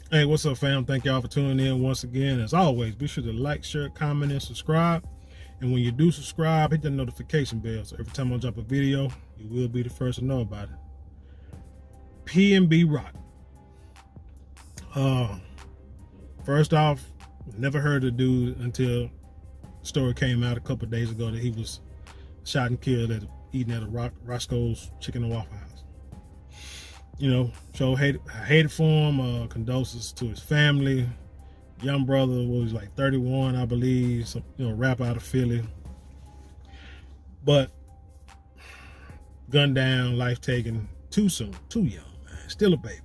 Hey, what's up, fam? Thank y'all for tuning in once again. As always, be sure to like, share, comment, and subscribe. And when you do subscribe, hit the notification bell so every time I drop a video, you will be the first to know about it. P&B Rock. First off, never heard of the dude until the story came out a couple of days ago that he was shot and killed eating at a Roscoe's Chicken and Waffle House. You know, so hated for him. Condolences to his family. Young brother was like 31, I believe. Some, rapper out of Philly. But gunned down, life taken too soon, too young, man. Still a baby.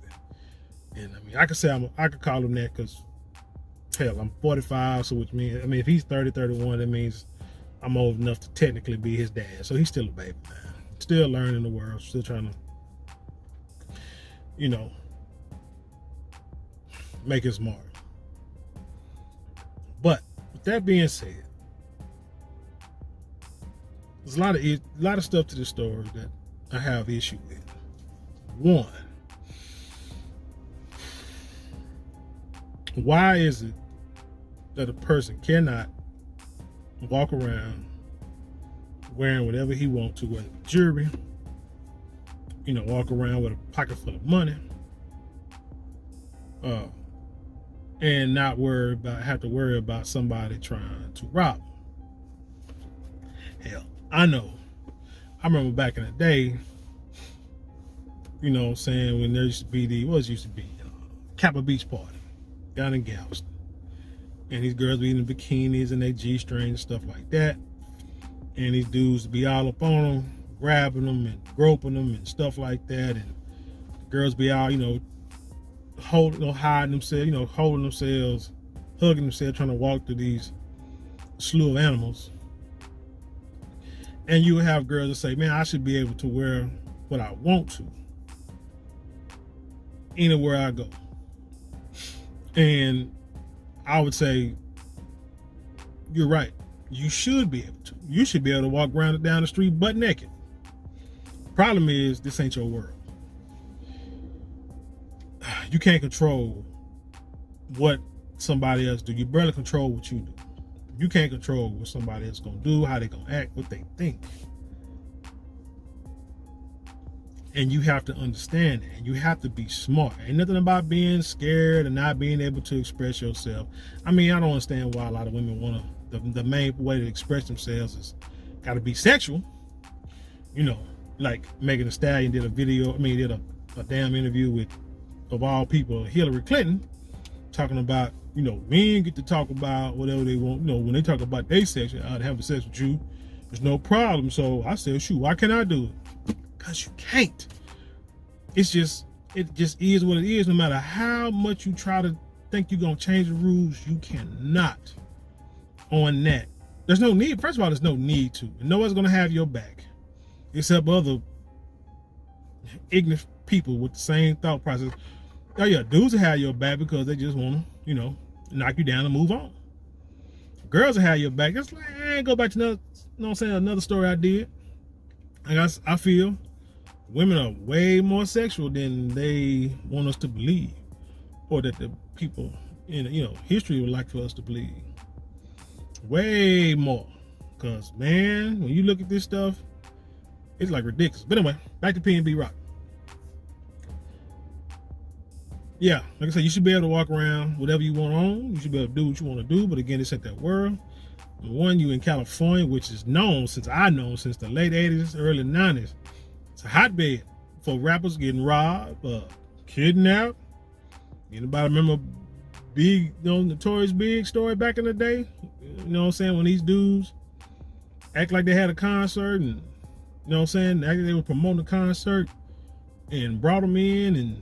And I mean, I could say I could call him that because, hell, I'm 45, so which means, if he's 30, 31, that means I'm old enough to technically be his dad. So he's still a baby, man. Still learning the world, still trying to, make his mark. But with that being said, there's a lot of stuff to this story that I have issue with. One, why is it that a person cannot walk around wearing whatever he wants to, wear jewelry, walk around with a pocket full of money, and not have to worry about somebody trying to rob him? Hell, I know. I remember back in the day, when there used to be Kappa Beach Party down in Galveston. And these girls be in the bikinis and they G-string and stuff like that. And these dudes be all up on them, grabbing them and groping them and stuff like that. And the girls be all, hiding themselves, holding themselves, hugging themselves, trying to walk through these slew of animals. And you would have girls that say, man, I should be able to wear what I want to anywhere I go. And I would say, you're right. You should be able to. You should be able to walk around down the street butt naked. Problem is, this ain't your world. You can't control what somebody else do. You barely control what you do. You can't control what somebody else gonna do, how they gonna act, what they think. And you have to understand that. And you have to be smart. Ain't nothing about being scared and not being able to express yourself. I mean, I don't understand why a lot of women want to, the main way to express themselves is got to be sexual. Like Megan Thee Stallion did a damn interview with, of all people, Hillary Clinton, talking about, men get to talk about whatever they want. When they talk about their sex, I'd have sex with you, there's no problem. So I said, shoot, why can't I do it? Because you can't. It just is what it is. No matter how much you try to think you're going to change the rules, you cannot on that. There's no need. First of all, there's no need to. No one's going to have your back except other ignorant people with the same thought process. Oh yeah, dudes will have your back because they just want to, knock you down and move on. Girls will have your back. It's like, go back to another story I did. I feel women are way more sexual than they want us to believe, or that the people in history would like for us to believe. Way more, because man, when you look at this stuff, it's like ridiculous. But anyway, back to P&B Rock. Yeah, like I said, you should be able to walk around whatever you want on. You should be able to do what you want to do. But again, it's at that world. One, you in California, which is known since the late 80s, early 90s. It's a hotbed for rappers getting robbed, kidnapped. Anybody remember Notorious Big story back in the day? When these dudes act like they had a concert and, act like they were promoting a concert and brought them in and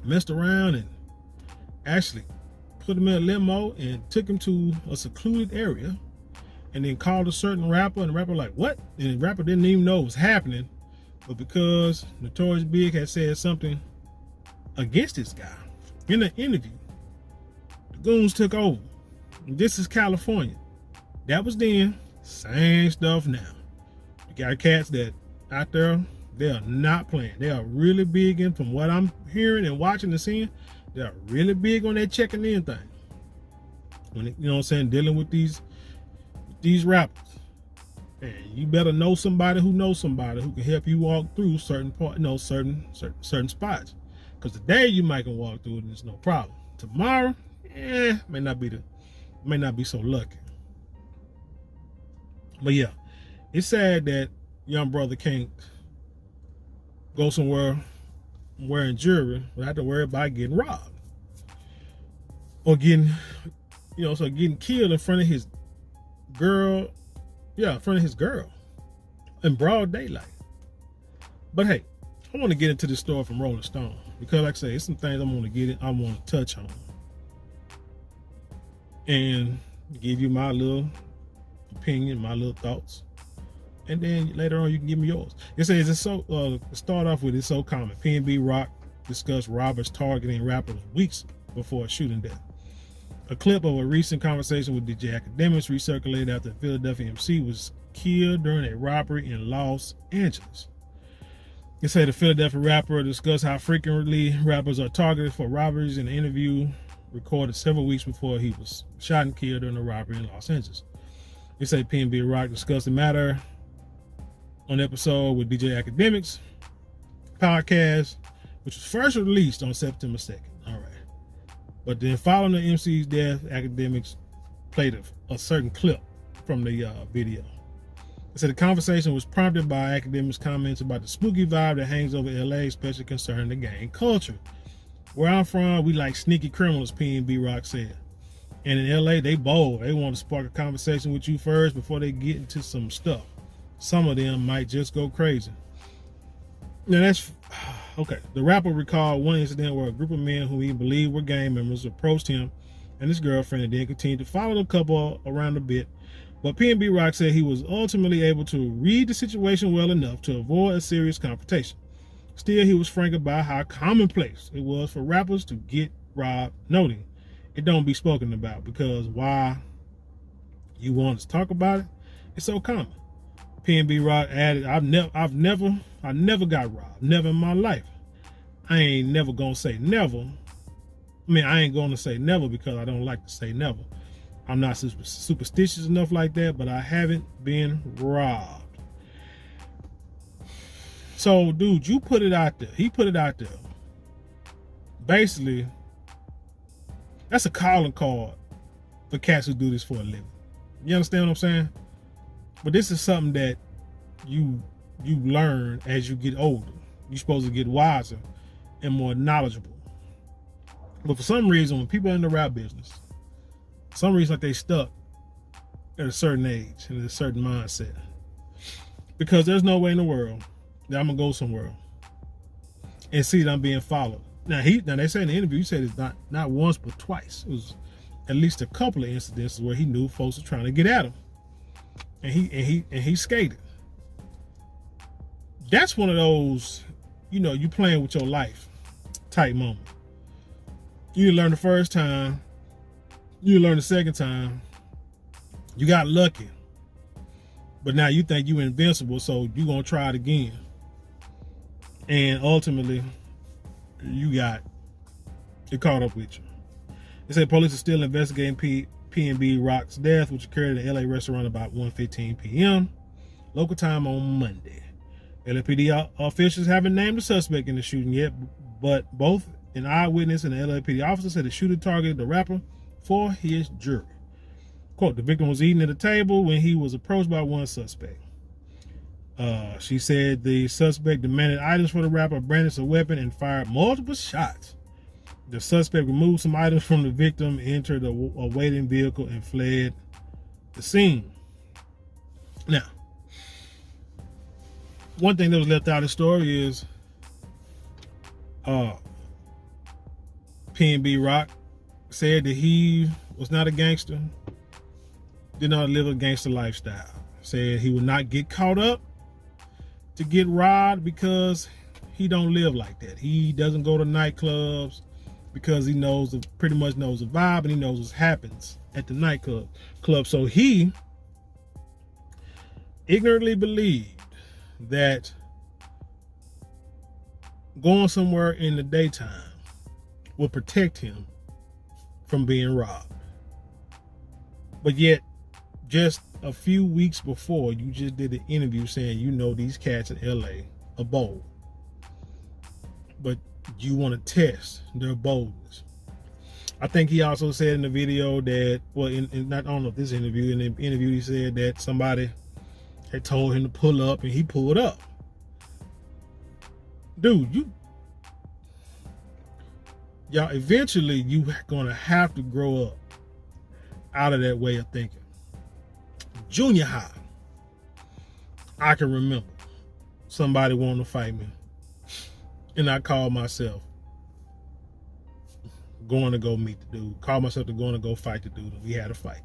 messed around and actually put him in a limo and took him to a secluded area and then called a certain rapper, and the rapper like, what? And the rapper didn't even know it was happening, but because Notorious Big had said something against this guy in an interview, the goons took over. And this is California. That was then, same stuff now. You got cats that out there, they are not playing. They are really big, and from what I'm hearing and watching and seeing, They're really big on that checking in thing. When you know what I'm saying, dealing with these rappers. And you better know somebody who knows somebody who can help you walk through certain spots. Because today you might can walk through it and it's no problem. Tomorrow, may not be so lucky. But yeah, it's sad that young brother can't go somewhere wearing jewelry without have to worry about getting robbed. Or getting killed in front of his girl. Yeah, in front of his girl in broad daylight. But hey, I want to get into this story from Rolling Stone because, like I say, it's some things I want to touch on and give you my little opinion, my little thoughts, and then later on you can give me yours. It says it's so. Start off with it's so common. PNB Rock discussed robbers targeting rappers weeks before a shooting death. A clip of a recent conversation with DJ Academics recirculated after the Philadelphia MC was killed during a robbery in Los Angeles. It said the Philadelphia rapper discussed how frequently rappers are targeted for robberies in an interview recorded several weeks before he was shot and killed during a robbery in Los Angeles. It said PNB Rock discussed the matter on an episode with DJ Academics podcast, which was first released on September 2nd. All right. But then following the MC's death, Academics played a certain clip from the video. It said the conversation was prompted by Academics' comments about the spooky vibe that hangs over LA, especially concerning the gang culture. Where I'm from, we like sneaky criminals, PNB Rock said. And in LA, they bold. They want to spark a conversation with you first before they get into some stuff. Some of them might just go crazy. Now that's okay. The rapper recalled one incident where a group of men who he believed were gang members approached him and his girlfriend and then continued to follow the couple around a bit. But PNB Rock said he was ultimately able to read the situation well enough to avoid a serious confrontation. Still, he was frank about how commonplace it was for rappers to get robbed, noting it don't be spoken about because why you want to talk about it, it's so common. PNB Rock added, I never got robbed. Never in my life. I ain't never gonna say never. I ain't gonna say never because I don't like to say never. I'm not superstitious enough like that, but I haven't been robbed. So, dude, you put it out there. He put it out there. Basically, that's a calling card for cats who do this for a living. You understand what I'm saying? But this is something that you learn as you get older. You're supposed to get wiser and more knowledgeable. But for some reason, when people are in the rap business, some reason like they stuck at a certain age and a certain mindset. Because there's no way in the world that I'm gonna go somewhere and see that I'm being followed. Now they say in the interview, he said it's not once but twice. It was at least a couple of incidences where he knew folks were trying to get at him. And he skated. That's one of those, you playing with your life type moment. You learn the first time, you learn the second time, you got lucky. But now you think you're invincible, so you're gonna try it again. And ultimately, it caught up with you. They say police are still investigating PNB Rock's death, which occurred at an LA restaurant about 1:15 p.m. local time on Monday. LAPD officials haven't named the suspect in the shooting yet, but both an eyewitness and an LAPD officer said the shooter targeted the rapper for his jury. Quote, the victim was eating at a table when he was approached by one suspect. She said the suspect demanded items for the rapper, brandished a weapon, and fired multiple shots. The suspect removed some items from the victim, entered a waiting vehicle, and fled the scene. Now, one thing that was left out of the story is PNB Rock said that he was not a gangster, did not live a gangster lifestyle. Said he would not get caught up to get robbed because he don't live like that. He doesn't go to nightclubs because he pretty much knows the vibe and he knows what happens at the nightclub. So he ignorantly believed that going somewhere in the daytime will protect him from being robbed. But yet, just a few weeks before, you just did an interview saying you know these cats in LA are bold, but you want to test their boldness. I think he also said in the video that, well, not I don't know if this interview, in the interview he said that somebody had told him to pull up and he pulled up. Dude, y'all, eventually you're gonna have to grow up out of that way of thinking. Junior high, I can remember somebody wanting to fight me, and I called myself going to go meet the dude. Called myself to going to go fight the dude, and we had a fight.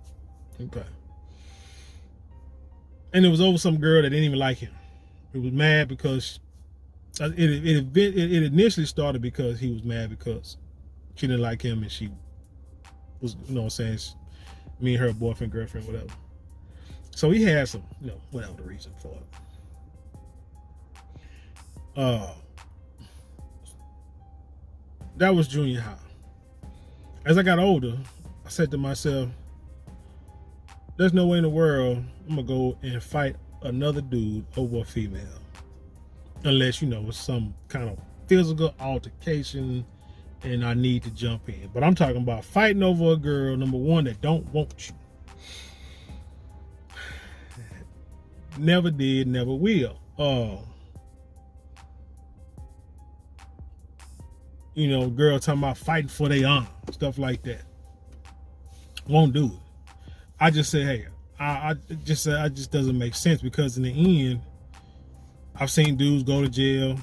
Okay. And it was over some girl that didn't even like him. It was mad because it initially started because he was mad because she didn't like him and she was, you know what I'm saying, me and her boyfriend, girlfriend, whatever. So he had some, you know, whatever the reason for it. That was junior high. As I got older, I said to myself, there's no way in the world I'm gonna go and fight another dude over a female. Unless, you know, it's some kind of physical altercation and I need to jump in. But I'm talking about fighting over a girl, number one, that don't want you. Never did, never will. You know, girl talking about fighting for their honor, stuff like that. Won't do it. I just say, hey, I just doesn't make sense, because in the end, I've seen dudes go to jail,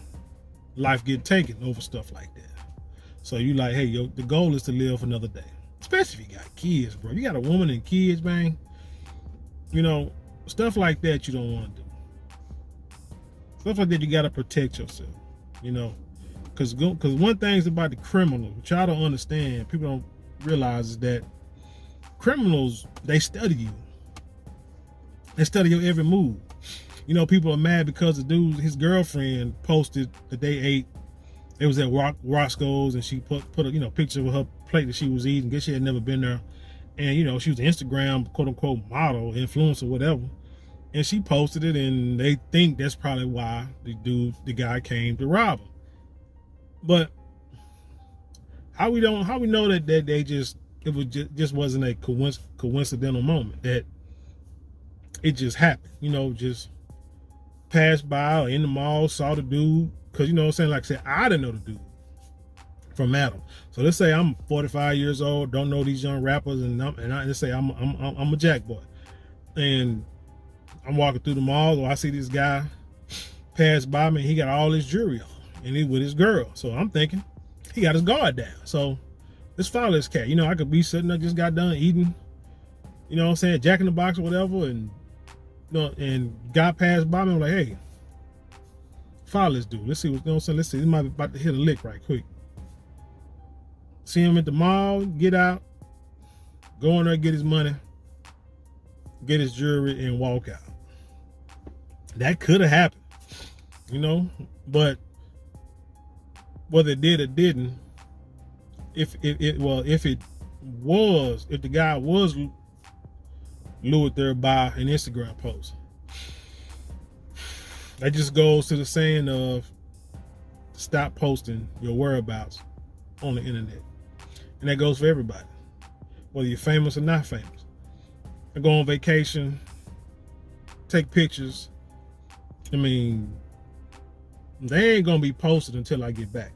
life get taken over stuff like that. So you like, hey, yo, the goal is to live another day. Especially if you got kids, bro. You got a woman and kids, man. You know, stuff like that you don't want to do. Stuff like that you got to protect yourself, you know. Because one thing's about the criminals, which y'all don't understand, people don't realize, is that criminals, they study you. They study your every move. You know, people are mad because the dude, his girlfriend posted that they ate. It was at Roscoe's, and she put a, you know, picture of her plate that she was eating. Guess she had never been there. And, you know, she was an Instagram, quote unquote, model, influencer, whatever. And she posted it, and they think that's probably why the guy came to rob her. But how we know that they just wasn't a coincidental moment, that it just happened, you know, just passed by or in the mall, saw the dude, because, you know what I'm saying, like I said, I didn't know the dude from Adam. So let's say I'm 45 years old, don't know these young rappers, and let's say I'm a jack boy, and I'm walking through the mall, or I see this guy pass by me, and he got all his jewelry on, and he's with his girl. So I'm thinking he got his guard down. So let's follow this cat. You know, I could be sitting there, just got done eating, you know what I'm saying, Jack in the Box or whatever, and you know, and guy passed by me. I'm like, hey, follow this dude. Let's see what's going on. Let's see. He might be about to hit a lick right quick. See him at the mall, get out, go in there, get his money, get his jewelry, and walk out. That could have happened, you know, but whether it did or didn't, if the guy was lured there by an Instagram post, that just goes to the saying of stop posting your whereabouts on the internet. And that goes for everybody, whether you're famous or not famous. I go on vacation, take pictures. I mean, they ain't gonna be posted until I get back.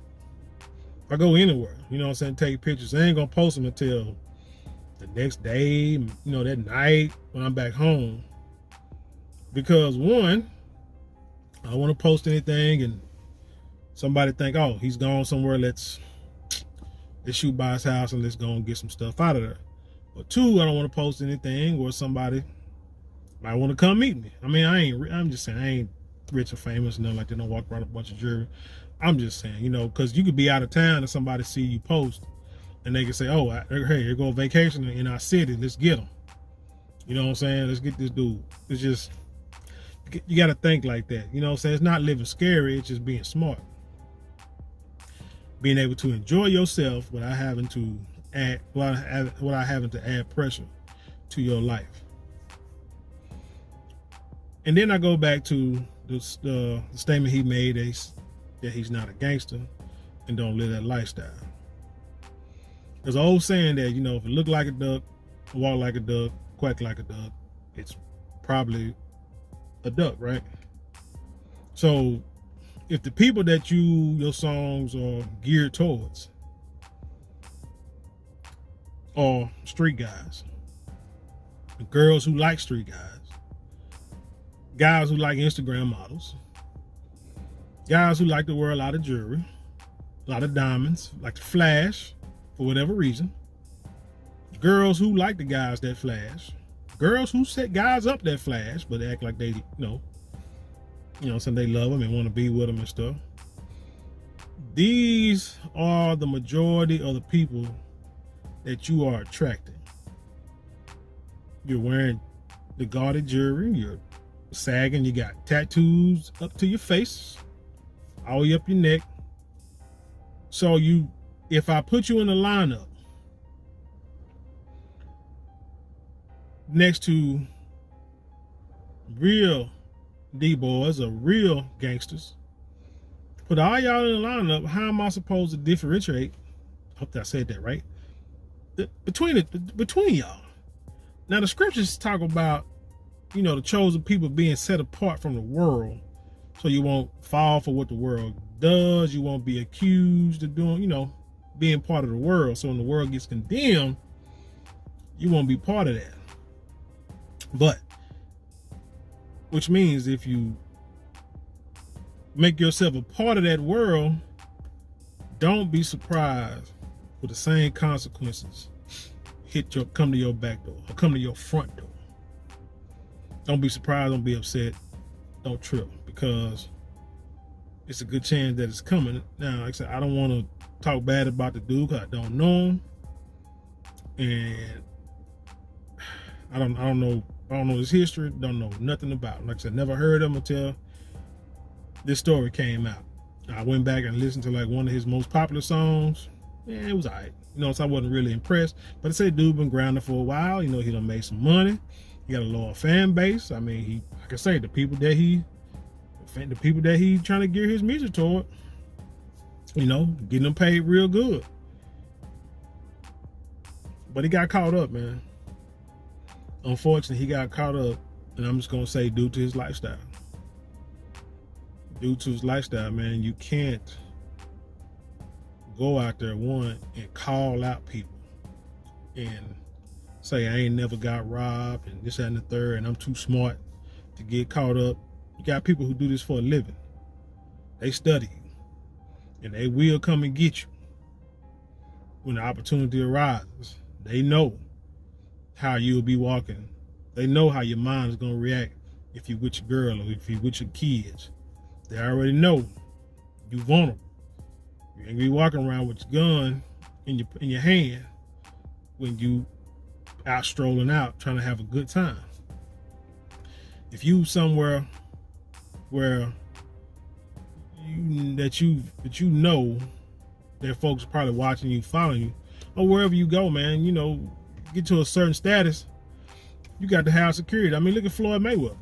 If I go anywhere, you know what I'm saying, take pictures, they ain't gonna post them until the next day, you know, that night when I'm back home. Because one, I don't want to post anything and somebody think, oh, he's gone somewhere, let's shoot by his house and let's go and get some stuff out of there. But two, I don't want to post anything where somebody might want to come meet me. I mean, I'm just saying, I ain't rich or famous, nothing like that. Don't walk around a bunch of jewelry. I'm just saying, you know, because you could be out of town and somebody see you post and they can say, oh, hey, here go vacation in our city, let's get them. You know what I'm saying? Let's get this dude. It's just, you got to think like that. You know what I'm saying? It's not living scary, it's just being smart. being able to enjoy yourself without having to add pressure to your life. And then I go back to the statement he made that he's not a gangster and don't live that lifestyle. There's an old saying that, you know, if it look like a duck, walk like a duck, quack like a duck, it's probably a duck, right? So if the people that your songs are geared towards are street guys, girls who like street guys who like Instagram models, guys who like to wear a lot of jewelry, a lot of diamonds, like to flash for whatever reason, girls who like the guys that flash, girls who set guys up that flash but they act like they some they love them and want to be with them and stuff. These are the majority of the people that you are attracting. You're wearing the guarded jewelry, you're sagging, you got tattoos up to your face, all the way up your neck. So if I put you in a lineup next to real D-boys or real gangsters, put all y'all in a lineup, how am I supposed to differentiate? Hope I said that right. Between y'all. Now the scriptures talk about, the chosen people being set apart from the world, so you won't fall for what the world does. You won't be accused of doing, being part of the world. So when the world gets condemned, you won't be part of that. But which means if you make yourself a part of that world, don't be surprised with the same consequences come to your back door or come to your front door. Don't be surprised, don't be upset, don't trip, because it's a good chance that it's coming. Now, like I said, I don't want to talk bad about the dude because I don't know him, and I don't know his history, don't know nothing about him. Like I said, never heard of him until this story came out. I went back and listened to like one of his most popular songs. Yeah, it was all right. So I wasn't really impressed. But I said, dude been grounded for a while. He done made some money. He got a loyal fan base. I mean, like I say, the people that he trying to gear his music toward, getting them paid real good. But he got caught up, man. Unfortunately, he got caught up, and I'm just gonna say due to his lifestyle. Due to his lifestyle, man, you can't go out there, and call out people and say, I ain't never got robbed and this, that, and the third, and I'm too smart to get caught up. You got people who do this for a living. They study, and they will come and get you when the opportunity arises. They know how you'll be walking. They know how your mind is gonna react if you with your girl or if you with your kids. They already know you vulnerable. You ain't gonna be walking around with your gun in your hand when you out strolling out trying to have a good time. If you somewhere where that folks are probably watching you, following you, or wherever you go, man, get to a certain status, you got to have security. I mean, look at Floyd Mayweather.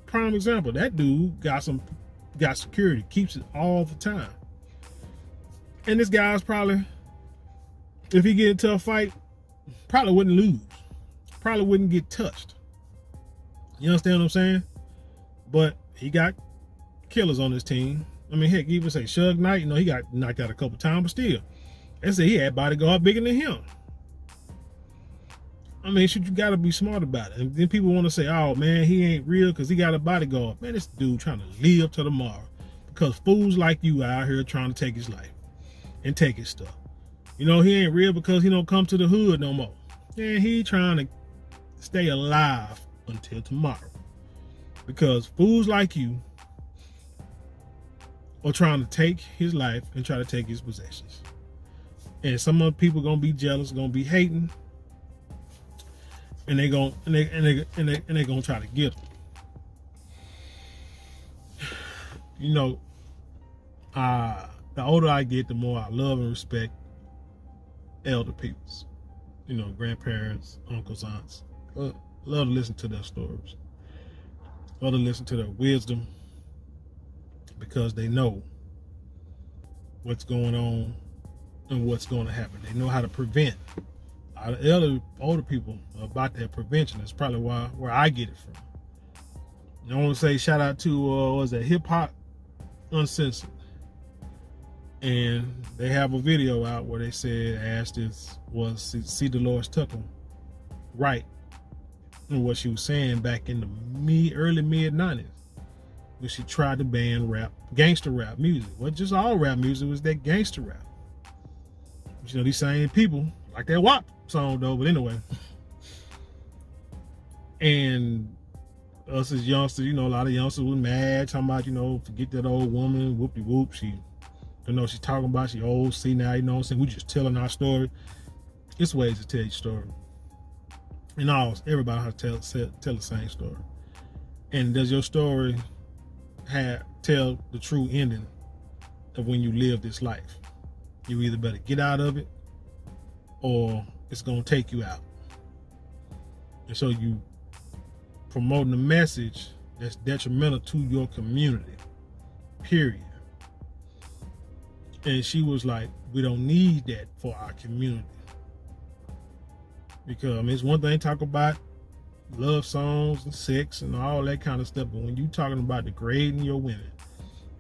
Prime example. That dude got security, keeps it all the time. And this guy's probably, if he get into a fight, probably wouldn't lose. Probably wouldn't get touched. You understand what I'm saying? But he got killers on his team. I mean, heck, even say Suge Knight, he got knocked out a couple times, but still, they say he had bodyguard bigger than him. I mean, you got to be smart about it. And then people want to say, oh, man, he ain't real because he got a bodyguard. Man, this dude trying to live to tomorrow because fools like you are out here trying to take his life and take his stuff. He ain't real because he don't come to the hood no more. And he trying to stay alive until tomorrow because fools like you are trying to take his life and try to take his possessions. And some other people gonna be jealous, gonna be hating, and they gonna try to get him. the older I get, the more I love and respect elder peoples. You know, grandparents, uncles, aunts. Love to listen to their stories. Love to listen to their wisdom, because they know what's going on and what's going to happen. They know how to prevent. Older people about that prevention. That's probably where I get it from. I want to say shout out to was that Hip Hop Uncensored, and they have a video out where they said asked if was C. Dolores Tucker right in what she was saying back in the early mid 90s, when she tried to ban gangster rap music. Well, just all rap music, was that gangster rap. You know, these same people like that WAP song though, but anyway. And us as youngsters, you know, a lot of youngsters were mad, talking about, you know, forget that old woman, whoop-de-whoop. She don't know what she's talking about. She old, see now, you know what I'm saying? We just telling our story. It's ways to tell your story. And everybody has to tell the same story. And does your story tell the true ending of when you live this life? You either better get out of it, or it's gonna take you out. And so you promoting a message that's detrimental to your community, period. And she was like, we don't need that for our community. Because I mean, it's one thing to talk about love songs and sex and all that kind of stuff, but when you talking about degrading your women,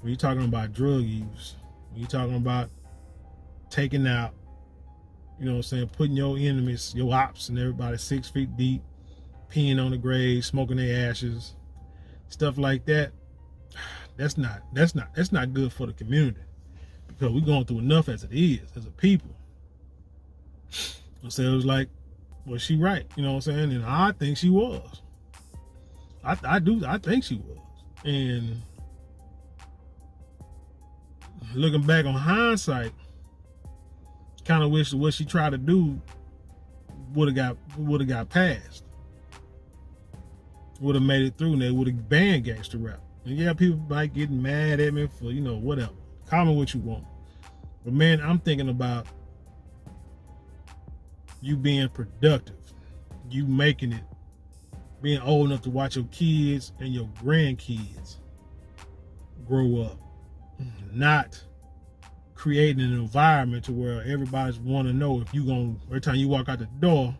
when you talking about drug use, when you talking about taking out, you know what I'm saying, putting your enemies, your ops and everybody 6 feet deep, peeing on the grave, smoking their ashes, stuff like that, that's not good for the community, because we're going through enough as it is, as a people. So it was like, was she right? You know what I'm saying? And I think she was. I think she was. And looking back on hindsight, kind of wish what she tried to do would have got passed. Would have made it through, and they would have banned gangster rap. And yeah, people might get mad at me for, you know, whatever. Call me what you want. But man, I'm thinking about you being productive, you making it, being old enough to watch your kids and your grandkids grow up, not creating an environment to where everybody's want to know if you gonna, every time you walk out the door,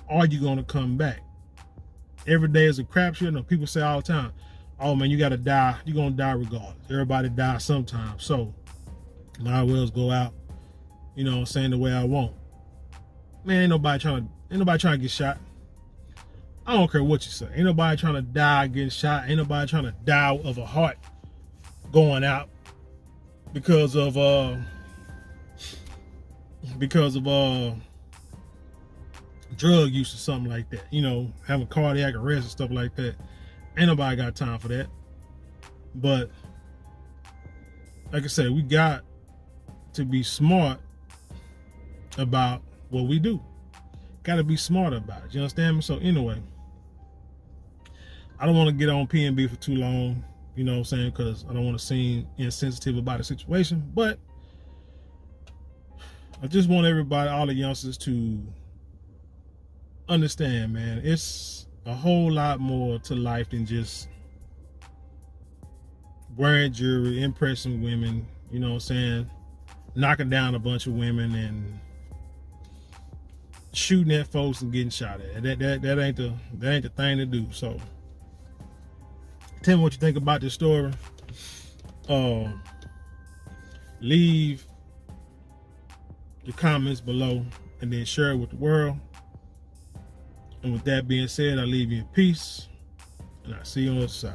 are you gonna come back? Every day is a crapshoot. You know, people say all the time, oh man, you gotta die, you're gonna die regardless. Everybody dies sometime, so might as well go out, you know what I'm saying, the way I want. Man, ain't nobody trying to get shot. I don't care what you say. Ain't nobody trying to die getting shot. Ain't nobody trying to die of a heart going out because of drug use or something like that. You know, having cardiac arrest and stuff like that. Ain't nobody got time for that. But like I said, we got to be smart about what we do. Got to be smart about it. You understand me? So anyway, I don't want to get on P&B for too long, you know what I'm saying, because I don't want to seem insensitive about the situation. But I just want everybody, all the youngsters, to understand, man, it's a whole lot more to life than just wearing jewelry, impressing women, you know what I'm saying, knocking down a bunch of women and shooting at folks and getting shot at. That ain't the thing to do. So tell me what you think about this story. Leave your comments below and then share it with the world. And with that being said, I leave you in peace, and I'll see you on the other side.